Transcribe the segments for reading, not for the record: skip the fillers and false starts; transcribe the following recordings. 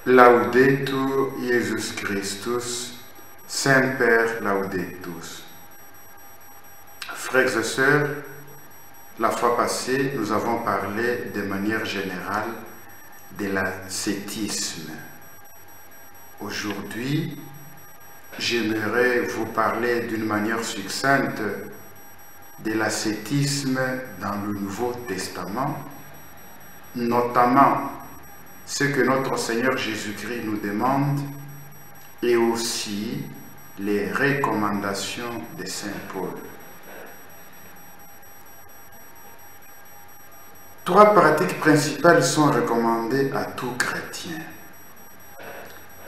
Laudetur Jesus Christus, Semper Laudetus. Frères et sœurs, la fois passée, nous avons parlé de manière générale de l'ascétisme. Aujourd'hui, j'aimerais vous parler d'une manière succincte de l'ascétisme dans le Nouveau Testament, notamment ce que notre Seigneur Jésus-Christ nous demande et aussi les recommandations de Saint Paul. Trois pratiques principales sont recommandées à tout chrétien.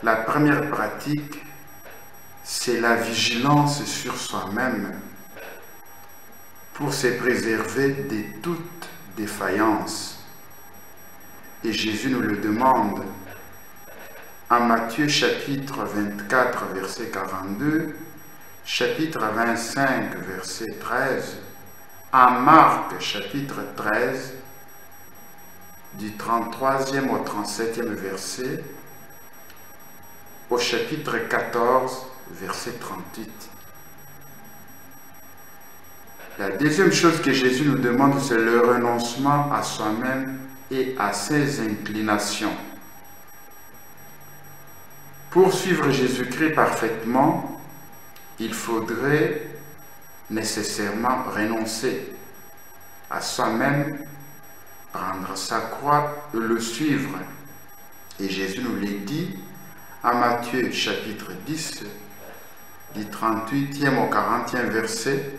La première pratique, c'est la vigilance sur soi-même pour se préserver de toute défaillance. Et Jésus nous le demande en Matthieu chapitre 24, verset 42, chapitre 25, verset 13, en Marc chapitre 13, du 33e au 37e verset, au chapitre 14, verset 38. La deuxième chose que Jésus nous demande, c'est le renoncement à soi-même et à ses inclinations. Pour suivre Jésus-Christ parfaitement, il faudrait nécessairement renoncer à soi-même, prendre sa croix et le suivre. Et Jésus nous l'a dit en Matthieu chapitre 10, du 38e au 40e verset,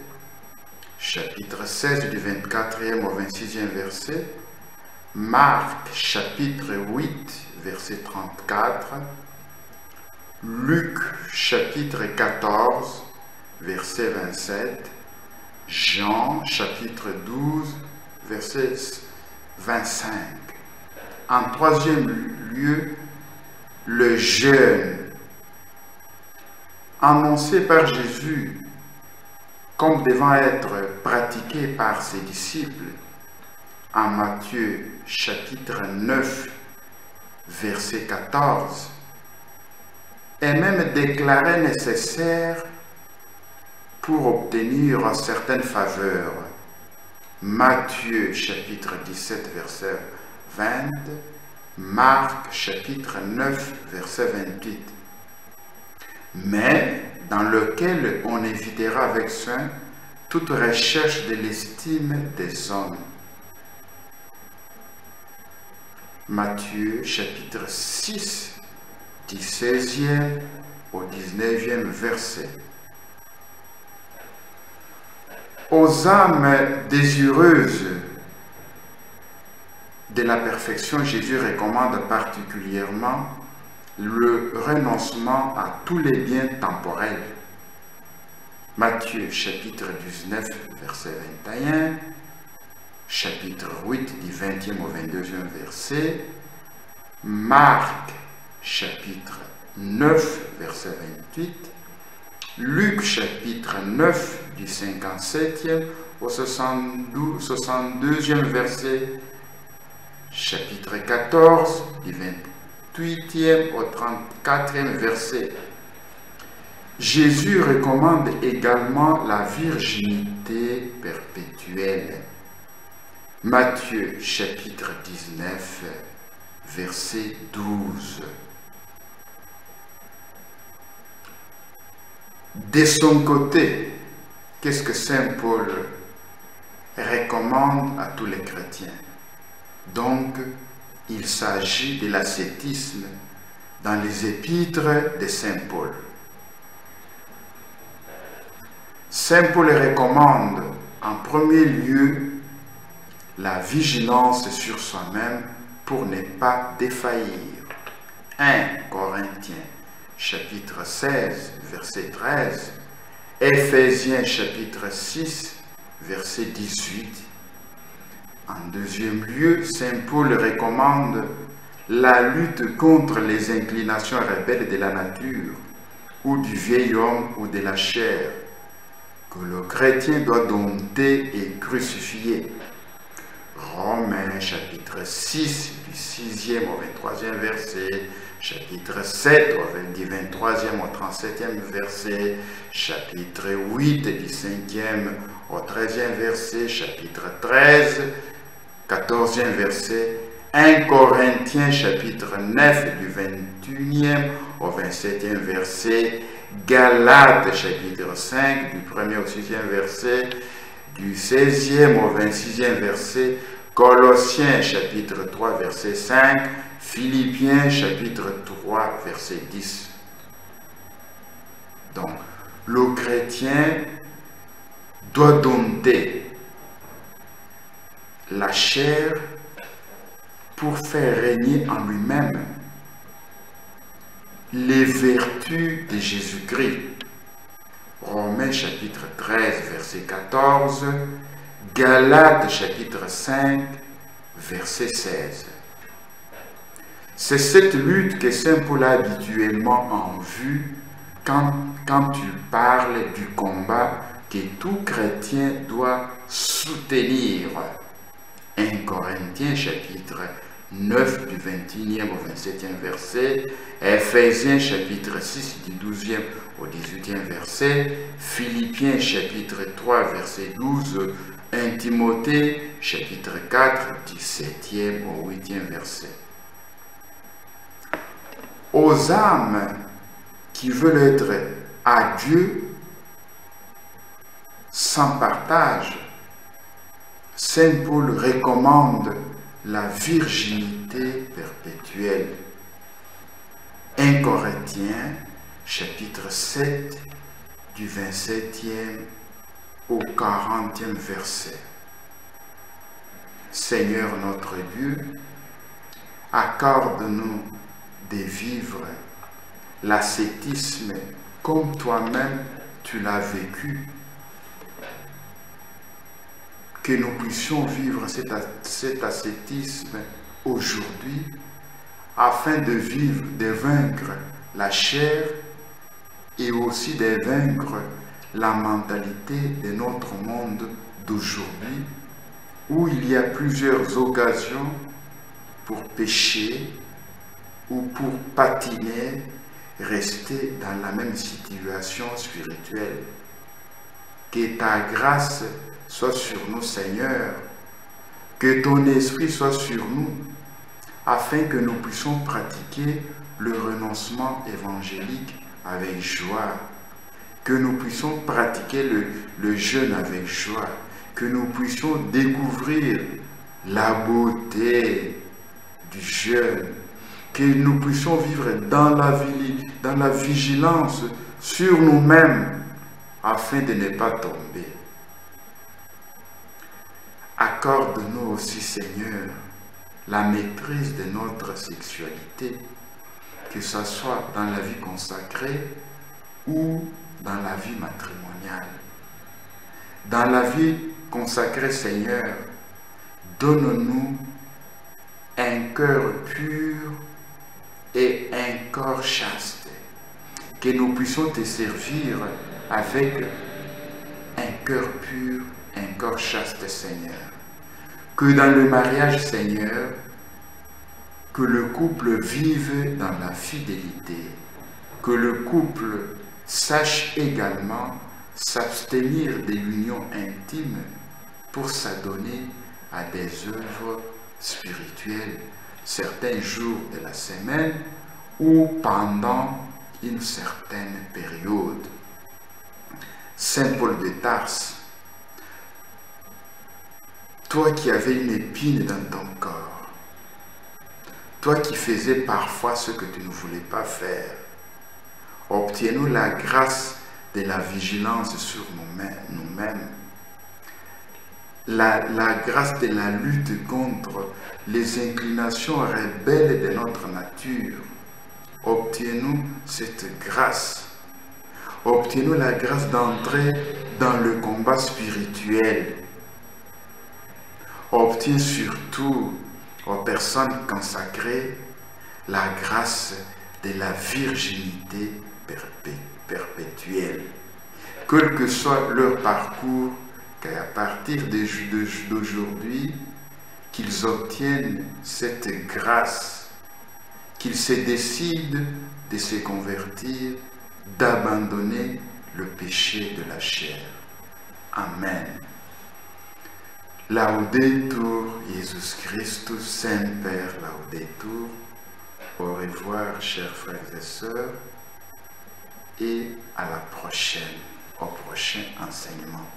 chapitre 16 du 24e au 26e verset, Marc chapitre 8 verset 34, Luc chapitre 14 verset 27, Jean chapitre 12 verset 25. En troisième lieu, le jeûne, annoncé par Jésus comme devant être pratiqué par ses disciples en Matthieu chapitre 9 verset 14, est même déclaré nécessaire pour obtenir certaines faveurs. Matthieu chapitre 17 verset 20, Marc chapitre 9 verset 28, mais dans lequel on évitera avec soin toute recherche de l'estime des hommes. Matthieu chapitre 6 du 16e au 19e verset. Aux âmes désireuses de la perfection, Jésus recommande particulièrement le renoncement à tous les biens temporels. Matthieu chapitre 19 verset 21, chapitre 8 du 20e au 22e verset, Marc chapitre 9 verset 28, Luc chapitre 9 du 57e au 62e verset, chapitre 14 du 28e au 34e verset. Jésus recommande également la virginité perpétuelle. Matthieu chapitre 19 verset 12. De son côté, qu'est-ce que Saint Paul recommande à tous les chrétiens? Donc, il s'agit de l'ascétisme dans les épîtres de Saint Paul. Saint Paul recommande en premier lieu la vigilance sur soi-même pour ne pas défaillir. 1 Corinthiens chapitre 16 verset 13, Éphésiens chapitre 6 verset 18. En deuxième lieu, Saint Paul recommande la lutte contre les inclinations rebelles de la nature ou du vieil homme ou de la chair que le chrétien doit dompter et crucifier. Romains chapitre 6 du 6e au 23e verset, chapitre 7, du 23e au 37e verset, chapitre 8, du 5e au 13e verset, chapitre 13, 14e verset, 1 Corinthiens chapitre 9 du 21e au 27e verset, Galates chapitre 5 du 1er au 6e verset, du 16e au 26e verset, Colossiens chapitre 3 verset 5, Philippiens chapitre 3 verset 10. Donc, le chrétien doit dompter la chair pour faire régner en lui-même les vertus de Jésus-Christ. Romains chapitre 13 verset 14, Galates chapitre 5 verset 16. C'est cette lutte que Saint Paul a habituellement en vue quand il parle du combat que tout chrétien doit soutenir. 1 Corinthiens chapitre 9 du 21e au 27e verset, Ephésiens chapitre 6 du 12e au 18e verset, Philippiens chapitre 3 verset 12, 1 Timothée chapitre 4 du 7e au 8e verset. Aux âmes qui veulent être à Dieu sans partage, Saint Paul recommande la virginité perpétuelle. 1 Corinthiens chapitre 7 du 27e au 40e verset. Seigneur notre Dieu, accorde-nous de vivre l'ascétisme comme toi-même tu l'as vécu. Que nous puissions vivre cet ascétisme aujourd'hui afin de vaincre la chair et aussi de vaincre la mentalité de notre monde d'aujourd'hui où il y a plusieurs occasions pour pécher ou pour patiner, rester dans la même situation spirituelle. Que ta grâce soit sur nous, Seigneur, que ton esprit soit sur nous, afin que nous puissions pratiquer le renoncement évangélique avec joie, que nous puissions pratiquer le jeûne avec joie, que nous puissions découvrir la beauté du jeûne, que nous puissions vivre dans la vigilance sur nous-mêmes, afin de ne pas tomber. Accorde-nous aussi, Seigneur, la maîtrise de notre sexualité, que ce soit dans la vie consacrée ou dans la vie matrimoniale. Dans la vie consacrée, Seigneur, donne-nous un cœur pur et un corps chaste, que nous puissions te servir avec un cœur pur, un corps chaste, Seigneur. Que dans le mariage, Seigneur, que le couple vive dans la fidélité, que le couple sache également s'abstenir de l'union intime pour s'adonner à des œuvres spirituelles certains jours de la semaine ou pendant une certaine période. Saint Paul de Tarse, toi qui avais une épine dans ton corps, toi qui faisais parfois ce que tu ne voulais pas faire, obtiens-nous la grâce de la vigilance sur nous-mêmes, la grâce de la lutte contre les inclinations rebelles de notre nature. Obtiens-nous cette grâce. Obtiens-nous la grâce d'entrer dans le combat spirituel. Obtiens surtout aux personnes consacrées la grâce de la virginité perpétuelle. Quel que soit leur parcours, qu'à partir d'aujourd'hui, qu'ils obtiennent cette grâce, qu'il se décide de se convertir, d'abandonner le péché de la chair. Amen. Laudetur Jesus Christus, Semper Laudetur. Au revoir, chers frères et sœurs, et à la prochaine, au prochain enseignement.